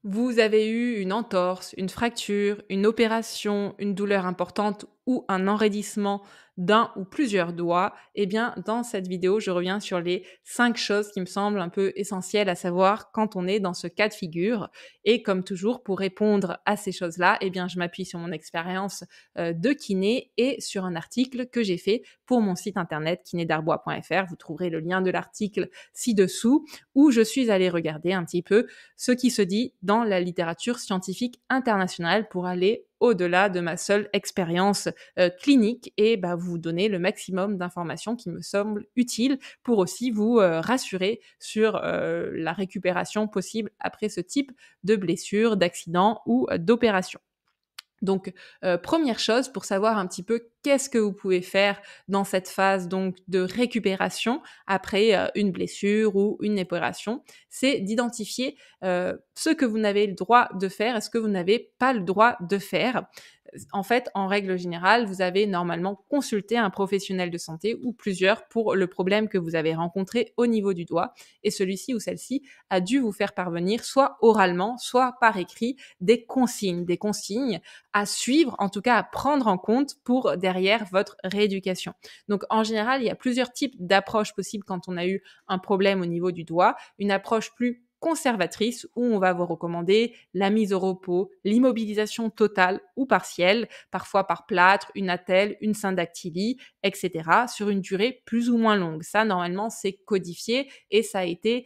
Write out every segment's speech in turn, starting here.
Vous avez eu une entorse, une fracture, une opération, une douleur importante ou un enraidissement d'un ou plusieurs doigts, eh bien, dans cette vidéo, je reviens sur les 5 choses qui me semblent un peu essentielles à savoir quand on est dans ce cas de figure. Et comme toujours, pour répondre à ces choses-là, eh bien, je m'appuie sur mon expérience de kiné et sur un article que j'ai fait pour mon site internet kinédarbois.fr. Vous trouverez le lien de l'article ci-dessous où je suis allée regarder un petit peu ce qui se dit dans la littérature scientifique internationale pour aller au-delà de ma seule expérience clinique et vous donner le maximum d'informations qui me semblent utiles pour aussi vous rassurer sur la récupération possible après ce type de blessure, d'accident ou d'opération. Donc, 1 chose pour savoir un petit peu qu'est-ce que vous pouvez faire dans cette phase donc de récupération après, une blessure ou une opération, c'est d'identifier, ce que vous n'avez le droit de faire et ce que vous n'avez pas le droit de faire. En fait, en règle générale, vous avez normalement consulté un professionnel de santé ou plusieurs pour le problème que vous avez rencontré au niveau du doigt et celui-ci ou celle-ci a dû vous faire parvenir soit oralement, soit par écrit des consignes à suivre, en tout cas à prendre en compte pour derrière votre rééducation. Donc en général, il y a plusieurs types d'approches possibles quand on a eu un problème au niveau du doigt. Une approche plus conservatrice où on va vous recommander la mise au repos, l'immobilisation totale ou partielle, parfois par plâtre, une attelle, une syndactylie, etc., sur une durée plus ou moins longue. Ça, normalement, c'est codifié et ça a été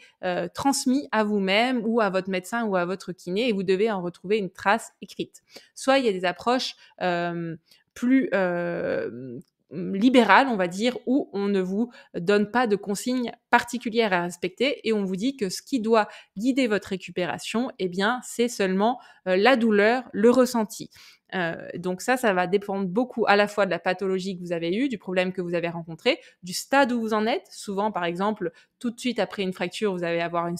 transmis à vous-même ou à votre médecin ou à votre kiné et vous devez en retrouver une trace écrite. Soit il y a des approches plus libérales, on va dire, où on ne vous donne pas de consignes particulières à respecter et on vous dit que ce qui doit guider votre récupération, eh bien, c'est seulement la douleur, le ressenti. Donc ça va dépendre beaucoup à la fois de la pathologie que vous avez eue, du problème que vous avez rencontré, du stade où vous en êtes. Souvent, par exemple, tout de suite après une fracture, vous allez avoir une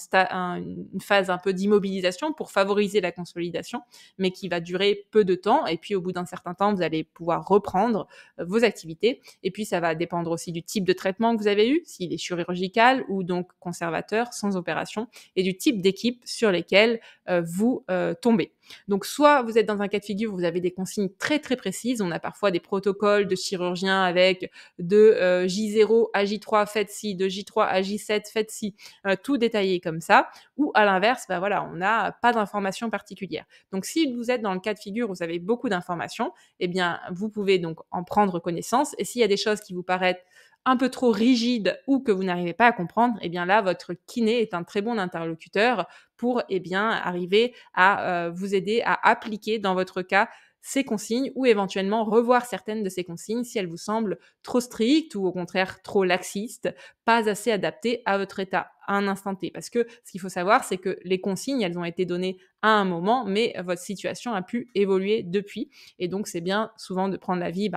phase un peu d'immobilisation pour favoriser la consolidation, mais qui va durer peu de temps. Et puis, au bout d'un certain temps, vous allez pouvoir reprendre vos activités. Et puis, ça va dépendre aussi du type de traitement que vous avez eu, s'il est chirurgical ou donc conservateur, sans opération, et du type d'équipe sur lesquelles vous tombez. Donc, soit vous êtes dans un cas de figure où vous avez des consignes très très précises. On a parfois des protocoles de chirurgiens avec de J0 à J3 faites ci, de J3 à J7 faites ci, tout détaillé comme ça. Ou à l'inverse, on n'a pas d'informations particulières. Donc, si vous êtes dans le cas de figure où vous avez beaucoup d'informations, eh bien, vous pouvez donc en prendre connaissance. Et s'il y a des choses qui vous paraissent un peu trop rigides ou que vous n'arrivez pas à comprendre, eh bien là, votre kiné est un très bon interlocuteur pour arriver à vous aider à appliquer dans votre cas ces consignes ou éventuellement revoir certaines de ces consignes si elles vous semblent trop strictes ou au contraire trop laxistes, pas assez adaptées à votre état à un instant T. Parce que ce qu'il faut savoir, c'est que les consignes, elles ont été données à un moment, mais votre situation a pu évoluer depuis. Et donc, c'est bien souvent de prendre l'avis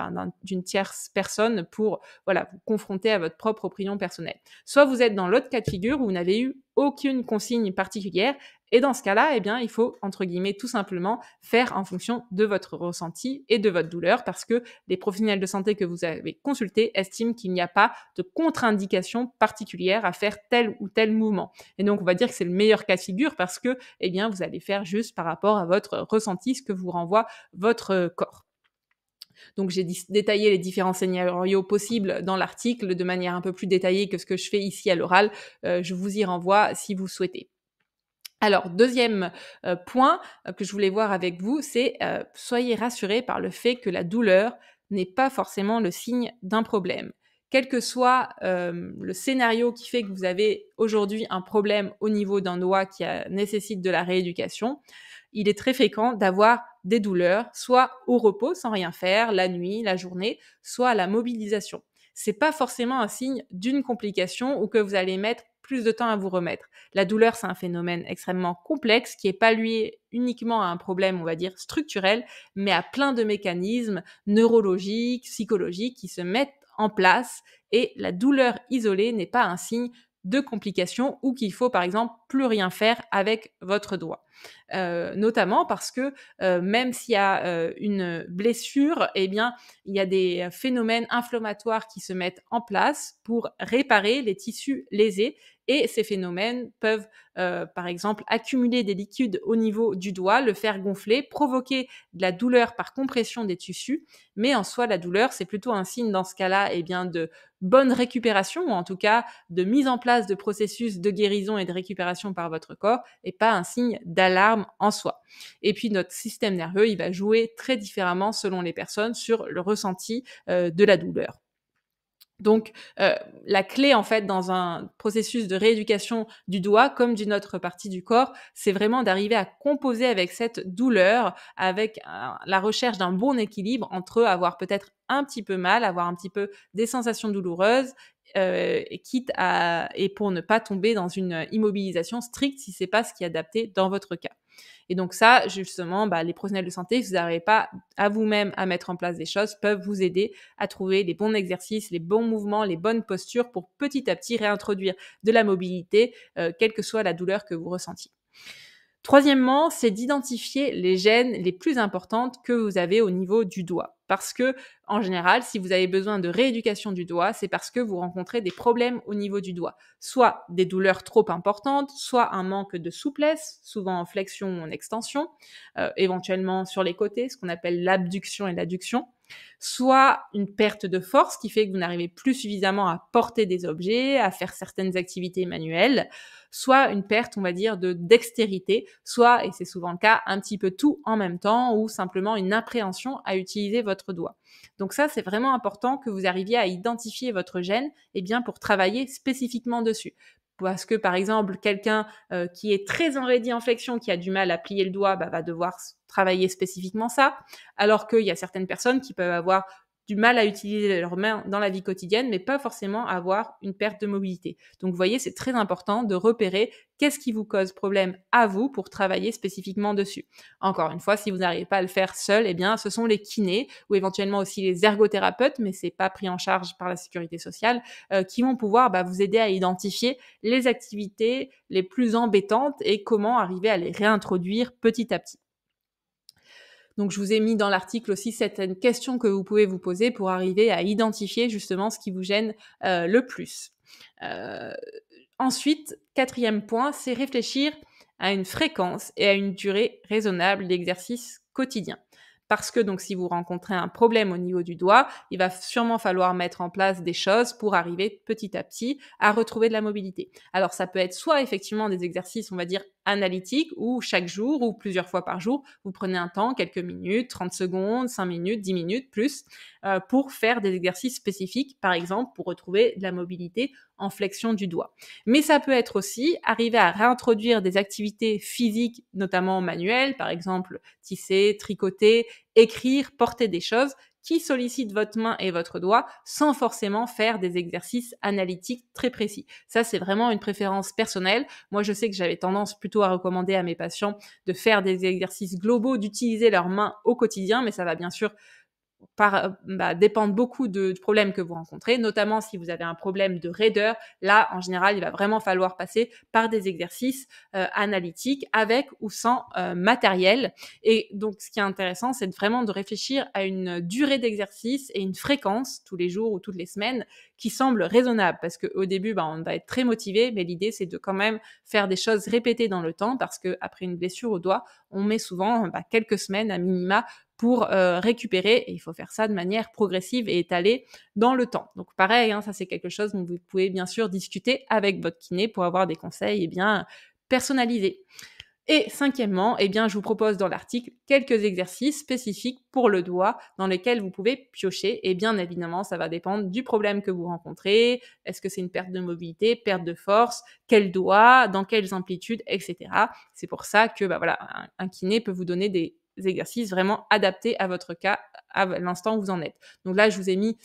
d'une tierce personne pour vous confronter à votre propre opinion personnelle. Soit vous êtes dans l'autre cas de figure où vous n'avez eu aucune consigne particulière et dans ce cas-là, il faut, entre guillemets, tout simplement faire en fonction de votre ressenti et de votre douleur parce que les professionnels de santé que vous avez consultés estiment qu'il n'y a pas de contre-indication particulière à faire tel ou tel mouvement. Et donc, on va dire que c'est le meilleur cas de figure parce que, vous allez faire juste par rapport à votre ressenti, ce que vous renvoie votre corps. Donc, j'ai détaillé les différents scénarios possibles dans l'article de manière un peu plus détaillée que ce que je fais ici à l'oral. Je vous y renvoie si vous souhaitez. Alors, deuxième point que je voulais voir avec vous, c'est soyez rassurés par le fait que la douleur n'est pas forcément le signe d'un problème. Quel que soit le scénario qui fait que vous avez aujourd'hui un problème au niveau d'un doigt qui nécessite de la rééducation, il est très fréquent d'avoir des douleurs, soit au repos sans rien faire, la nuit, la journée, soit à la mobilisation. C'est pas forcément un signe d'une complication ou que vous allez mettre plus de temps à vous remettre. La douleur, c'est un phénomène extrêmement complexe qui n'est pas lié uniquement à un problème, on va dire, structurel, mais à plein de mécanismes neurologiques, psychologiques qui se mettent en place et la douleur isolée n'est pas un signe de complications ou qu'il faut par exemple plus rien faire avec votre doigt. Notamment parce que même s'il y a une blessure, eh bien il y a des phénomènes inflammatoires qui se mettent en place pour réparer les tissus lésés et ces phénomènes peuvent par exemple accumuler des liquides au niveau du doigt, le faire gonfler, provoquer de la douleur par compression des tissus, mais en soi la douleur c'est plutôt un signe dans ce cas-là eh bien de bonne récupération ou en tout cas de mise en place de processus de guérison et de récupération par votre corps et pas un signe d'alarme en soi. Et puis notre système nerveux, il va jouer très différemment selon les personnes sur le ressenti de la douleur. Donc, la clé, en fait, dans un processus de rééducation du doigt, comme d'une autre partie du corps, c'est vraiment d'arriver à composer avec cette douleur, avec la recherche d'un bon équilibre entre avoir peut-être un petit peu mal, avoir un petit peu des sensations douloureuses, et pour ne pas tomber dans une immobilisation stricte si c'est pas ce qui est adapté dans votre cas. Et donc ça, justement, les professionnels de santé, si vous n'arrivez pas à vous-même à mettre en place des choses, peuvent vous aider à trouver les bons exercices, les bons mouvements, les bonnes postures pour petit à petit réintroduire de la mobilité, quelle que soit la douleur que vous ressentiez. Troisièmement, c'est d'identifier les gênes les plus importantes que vous avez au niveau du doigt. Parce que, en général, si vous avez besoin de rééducation du doigt, c'est parce que vous rencontrez des problèmes au niveau du doigt. Soit des douleurs trop importantes, soit un manque de souplesse, souvent en flexion ou en extension, éventuellement sur les côtés, ce qu'on appelle l'abduction et l'adduction, soit une perte de force qui fait que vous n'arrivez plus suffisamment à porter des objets, à faire certaines activités manuelles, soit une perte, on va dire, de dextérité, soit, et c'est souvent le cas, un petit peu tout en même temps ou simplement une appréhension à utiliser votre doigt. Donc ça, c'est vraiment important que vous arriviez à identifier votre gêne pour travailler spécifiquement dessus. Parce que, par exemple, quelqu'un qui est très enraidi en flexion, qui a du mal à plier le doigt, va devoir travailler spécifiquement ça, alors qu'il y a certaines personnes qui peuvent avoir du mal à utiliser leurs mains dans la vie quotidienne, mais pas forcément avoir une perte de mobilité. Donc, vous voyez, c'est très important de repérer qu'est-ce qui vous cause problème à vous pour travailler spécifiquement dessus. Encore une fois, si vous n'arrivez pas à le faire seul, ce sont les kinés ou éventuellement aussi les ergothérapeutes, mais c'est pas pris en charge par la sécurité sociale, qui vont pouvoir vous aider à identifier les activités les plus embêtantes et comment arriver à les réintroduire petit à petit. Donc, je vous ai mis dans l'article aussi certaines questions que vous pouvez vous poser pour arriver à identifier justement ce qui vous gêne le plus. Ensuite, quatrième point, c'est réfléchir à une fréquence et à une durée raisonnable d'exercice quotidien. Parce que donc si vous rencontrez un problème au niveau du doigt, il va sûrement falloir mettre en place des choses pour arriver petit à petit à retrouver de la mobilité. Alors ça peut être soit effectivement des exercices, on va dire, analytiques, où chaque jour ou plusieurs fois par jour, vous prenez un temps, quelques minutes, 30 secondes, 5 minutes, 10 minutes, plus, pour faire des exercices spécifiques, par exemple, pour retrouver de la mobilité en flexion du doigt. Mais ça peut être aussi arriver à réintroduire des activités physiques, notamment manuelles, par exemple tisser, tricoter, écrire, porter des choses qui sollicitent votre main et votre doigt sans forcément faire des exercices analytiques très précis. Ça, c'est vraiment une préférence personnelle. Moi, je sais que j'avais tendance plutôt à recommander à mes patients de faire des exercices globaux, d'utiliser leurs mains au quotidien, mais ça va bien sûr dépendre beaucoup du problème que vous rencontrez, notamment si vous avez un problème de raideur. Là, en général, il va vraiment falloir passer par des exercices analytiques avec ou sans matériel. Et donc, ce qui est intéressant, c'est vraiment de réfléchir à une durée d'exercice et une fréquence tous les jours ou toutes les semaines qui semble raisonnable, parce qu'au début, on va être très motivé, mais l'idée, c'est de quand même faire des choses répétées dans le temps, parce qu'après une blessure au doigt, on met souvent quelques semaines à minima pour récupérer, et il faut faire ça de manière progressive et étalée dans le temps. Donc pareil, ça c'est quelque chose dont vous pouvez bien sûr discuter avec votre kiné pour avoir des conseils personnalisés. Et cinquièmement, je vous propose dans l'article quelques exercices spécifiques pour le doigt dans lesquels vous pouvez piocher. Et bien évidemment, ça va dépendre du problème que vous rencontrez. Est-ce que c'est une perte de mobilité, perte de force, quel doigt, dans quelles amplitudes, etc. C'est pour ça que un kiné peut vous donner des exercices vraiment adaptés à votre cas, à l'instant où vous en êtes. Donc là, je vous ai mis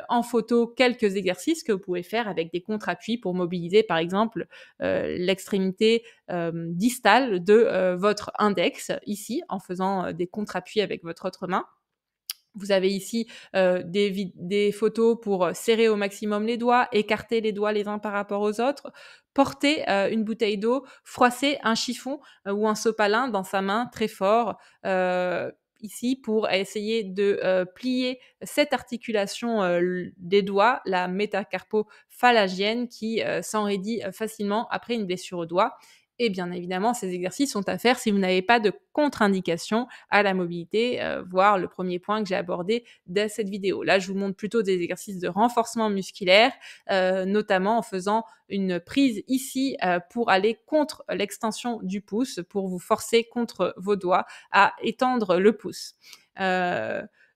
en photo quelques exercices que vous pouvez faire avec des contre-appuis pour mobiliser, par exemple, l'extrémité distale de votre index, ici, en faisant des contre-appuis avec votre autre main. Vous avez ici des photos pour serrer au maximum les doigts, écarter les doigts les uns par rapport aux autres, porter une bouteille d'eau, froisser un chiffon ou un sopalin dans sa main très fort. Ici pour essayer de plier cette articulation des doigts, la métacarpophalangienne qui s'enraidit facilement après une blessure au doigt. Et bien évidemment, ces exercices sont à faire si vous n'avez pas de contre-indication à la mobilité, voire le premier point que j'ai abordé dans cette vidéo. Là, je vous montre plutôt des exercices de renforcement musculaire, notamment en faisant une prise ici pour aller contre l'extension du pouce, pour vous forcer contre vos doigts à étendre le pouce.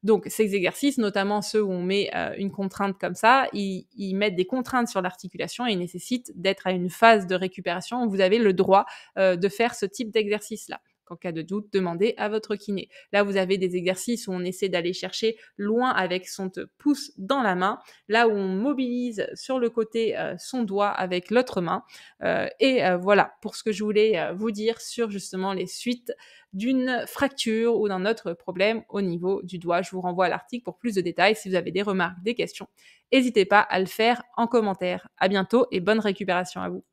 Donc ces exercices, notamment ceux où on met une contrainte comme ça, ils mettent des contraintes sur l'articulation et ils nécessitent d'être à une phase de récupération où vous avez le droit de faire ce type d'exercice-là. En cas de doute, demandez à votre kiné. Là, vous avez des exercices où on essaie d'aller chercher loin avec son pouce dans la main, là où on mobilise sur le côté son doigt avec l'autre main. Voilà pour ce que je voulais vous dire sur justement les suites d'une fracture ou d'un autre problème au niveau du doigt. Je vous renvoie à l'article pour plus de détails. Si vous avez des remarques, des questions, n'hésitez pas à le faire en commentaire. À bientôt et bonne récupération à vous.